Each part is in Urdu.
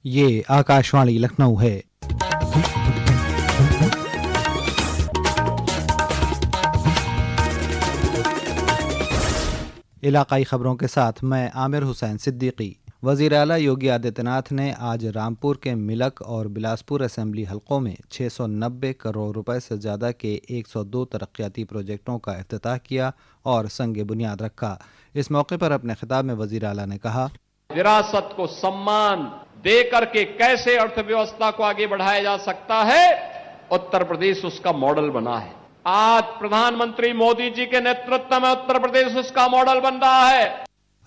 یہ آکاشوانی لکھنؤ ہے۔ علاقائی خبروں کے ساتھ میں عامر حسین صدیقی۔ وزیر اعلیٰ یوگی آدتیہ ناتھ نے آج رامپور کے ملک اور بلاسپور اسمبلی حلقوں میں 690 کروڑ روپے سے زیادہ کے 102 ترقیاتی پروجیکٹوں کا افتتاح کیا اور سنگ بنیاد رکھا۔ اس موقع پر اپنے خطاب میں وزیر اعلیٰ نے کہا، وراثت کو سمان دے کر کے کیسے ارتھ ویوستھا کو آگے بڑھایا جا سکتا ہے، اتر پردیش اس کا ماڈل بنا ہے۔ آج پردھان منتری مودی جی کے نیترتو میں اتر پردیش اس کا ماڈل بن رہا ہے۔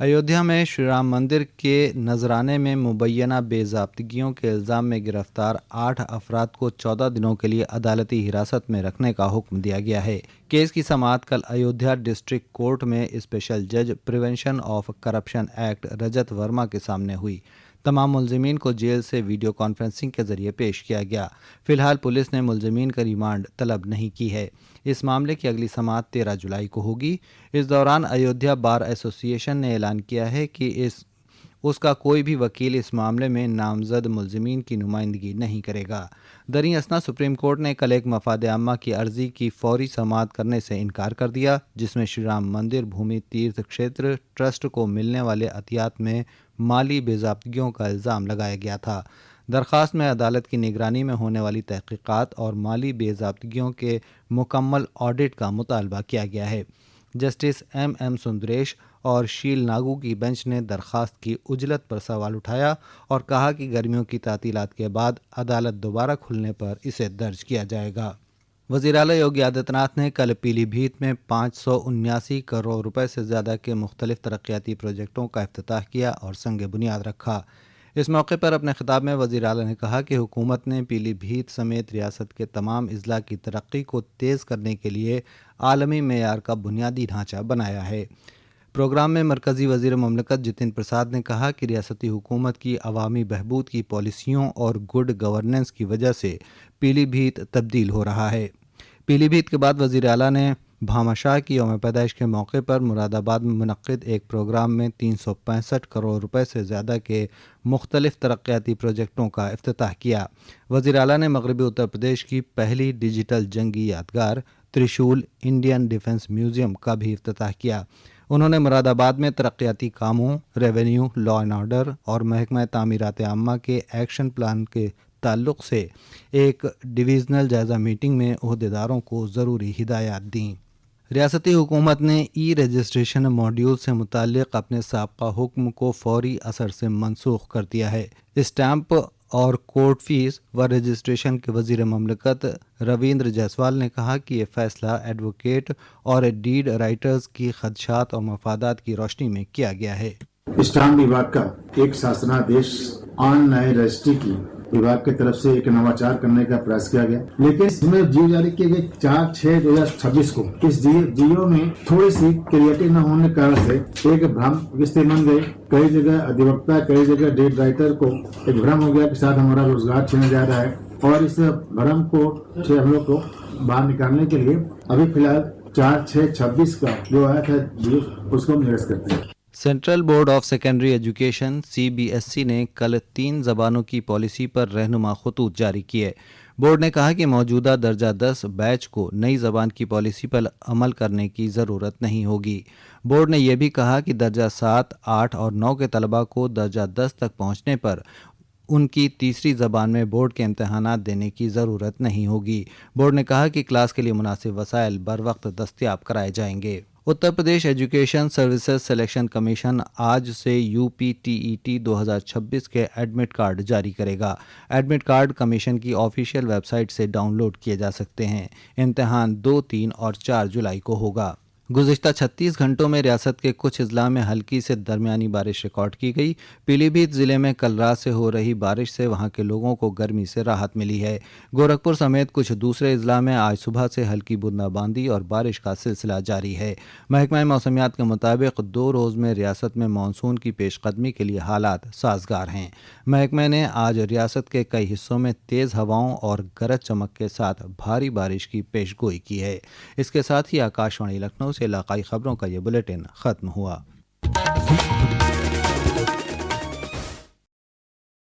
ایودھیا میں شری رام مندر کے نذرانے میں مبینہ بے ضابطگیوں کے الزام میں گرفتار 8 افراد کو 14 دنوں کے لیے عدالتی حراست میں رکھنے کا حکم دیا گیا ہے۔ کیس کی سماعت کل ایودھیا ڈسٹرکٹ کورٹ میں اسپیشل جج prevention of corruption act Rajat Verma کے سامنے ہوئی۔ تمام ملزمین کو جیل سے ویڈیو کانفرنسنگ کے ذریعے پیش کیا گیا۔ فی الحال پولیس نے ملزمین کا ریمانڈ طلب نہیں کی ہے۔ اس معاملے کی اگلی سماعت 13 جولائی کو ہوگی۔ اس دوران ایودھیا بار ایسوسی ایشن نے اعلان کیا ہے کہ اس کا کوئی بھی وکیل اس معاملے میں نامزد ملزمین کی نمائندگی نہیں کرے گا۔ دریں اثنا سپریم کورٹ نے کل ایک مفاد عامہ کی عرضی کی فوری سماعت کرنے سے انکار کر دیا، جس میں شری رام مندر بھومی تیرتھ کھیتر ٹرسٹ کو ملنے والے عطیات میں مالی بے ضابطگیوں کا الزام لگایا گیا تھا۔ درخواست میں عدالت کی نگرانی میں ہونے والی تحقیقات اور مالی بے ضابطگیوں کے مکمل آڈٹ کا مطالبہ کیا گیا ہے۔ جسٹس ایم سندریش اور شیل ناگو کی بینچ نے درخواست کی عجلت پر سوال اٹھایا اور کہا کہ گرمیوں کی تعطیلات کے بعد عدالت دوبارہ کھلنے پر اسے درج کیا جائے گا۔ وزیر اعلیٰ یوگی آدتیہ ناتھ نے کل پیلی بھیت میں 579 کروڑ روپے سے زیادہ کے مختلف ترقیاتی پروجیکٹوں کا افتتاح کیا اور سنگ بنیاد رکھا۔ اس موقع پر اپنے خطاب میں وزیر اعلیٰ نے کہا کہ حکومت نے پیلی بھیت سمیت ریاست کے تمام اضلاع کی ترقی کو تیز کرنے کے لیے عالمی معیار کا بنیادی ڈھانچہ بنایا ہے۔ پروگرام میں مرکزی وزیر مملکت جتن پرساد نے کہا کہ ریاستی حکومت کی عوامی بہبود کی پالیسیوں اور گڈ گورننس کی وجہ سے پیلی بھیت تبدیل ہو رہا ہے۔ پیلی بھیت کے بعد وزیر اعلیٰ نے بھاماشاہ کی یوم پیدائش کے موقع پر مراد آباد میں منعقد ایک پروگرام میں 365 کروڑ روپے سے زیادہ کے مختلف ترقیاتی پروجیکٹوں کا افتتاح کیا۔ وزیر اعلیٰ نے مغربی اتر پردیش کی پہلی ڈیجیٹل جنگی یادگار ترشول انڈین ڈیفنس میوزیم کا بھی افتتاح کیا۔ انہوں نے مراد آباد میں ترقیاتی کاموں، ریونیو، لا اینڈ آرڈر اور محکمہ تعمیرات عامہ کے ایکشن پلان کے تعلق سے ایک ڈویژنل جائزہ میٹنگ میں عہدیداروں کو ضروری ہدایات دیں۔ ریاستی حکومت نے ای رجسٹریشن ماڈیول سے متعلق اپنے سابقہ حکم کو فوری اثر سے منسوخ کر دیا ہے۔ اسٹیمپ اور کورٹ فیس و رجسٹریشن کے وزیر مملکت رویندر جیسوال نے کہا کہ یہ فیصلہ ایڈوکیٹ اور ڈیڈ رائٹرز کی خدشات اور مفادات کی روشنی میں کیا گیا ہے۔ اسٹامپ وباگ کا ایک شاسنادیش آن لائن رجسٹری کی وباگ کی طرف سے ایک نواچار کرنے کا پریاس کیا گیا، لیکن اس میں جیو جاری کیے گئے 4/6/2026 کو اس جیو میں تھوڑی سی کریٹو نہ ہونے کے کارن سے ایک بھرم رشتے بن گئے۔ کئی جگہ ادھیوکتا، کئی جگہ ڈیٹ رائٹر کو ایک بھرم ہو گیا کہ شاید ہمارا روزگار چھینا جا رہا ہے، اور اس بھرم کو ہم لوگ کو باہر نکالنے کے لیے ابھی فی الحال 4/6/26 کا جو آیا تھا جیو، اس کو ہم نرست کرتے ہیں۔ Central board of secondary education CBSE نے کل 3 زبانوں کی پالیسی پر رہنما خطوط جاری کیے۔ بورڈ نے کہا کہ موجودہ درجہ 10 بیچ کو نئی زبان کی پالیسی پر عمل کرنے کی ضرورت نہیں ہوگی۔ بورڈ نے یہ بھی کہا کہ درجہ 7، 8 اور 9 کے طلباء کو درجہ 10 تک پہنچنے پر ان کی تیسری زبان میں بورڈ کے امتحانات دینے کی ضرورت نہیں ہوگی۔ بورڈ نے کہا کہ کلاس کے لیے مناسب وسائل بروقت دستیاب کرائے جائیں گے۔ Uttar Pradesh education services selection commission آج سے UPTET 2026 کے ایڈمٹ کارڈ جاری کرے گا۔ ایڈمٹ کارڈ کمیشن کی آفیشیل ویب سائٹ سے ڈاؤن لوڈ کیے جا سکتے ہیں۔ امتحان 2، 3 اور 4 جولائی کو ہوگا۔ گزشتہ 36 گھنٹوں میں ریاست کے کچھ اضلاع میں ہلکی سے درمیانی بارش ریکارڈ کی گئی۔ پیلی بھیت ضلع میں کل رات سے ہو رہی بارش سے وہاں کے لوگوں کو گرمی سے راحت ملی ہے۔ گورکھپور سمیت کچھ دوسرے اضلاع میں آج صبح سے ہلکی بوندا باندی اور بارش کا سلسلہ جاری ہے۔ محکمہ موسمیات کے مطابق 2 روز میں ریاست میں مانسون کی پیش قدمی کے لیے حالات سازگار ہیں۔ محکمہ نے آج ریاست کے کئی حصوں میں تیز ہواؤں اور گرج چمک کے ساتھ بھاری بارش کی پیش گوئی کی ہے۔ اس کے ساتھ ہی آکاشوانی لکھنؤ سے علاقائی خبروں کا یہ بلیٹن ختم ہوا۔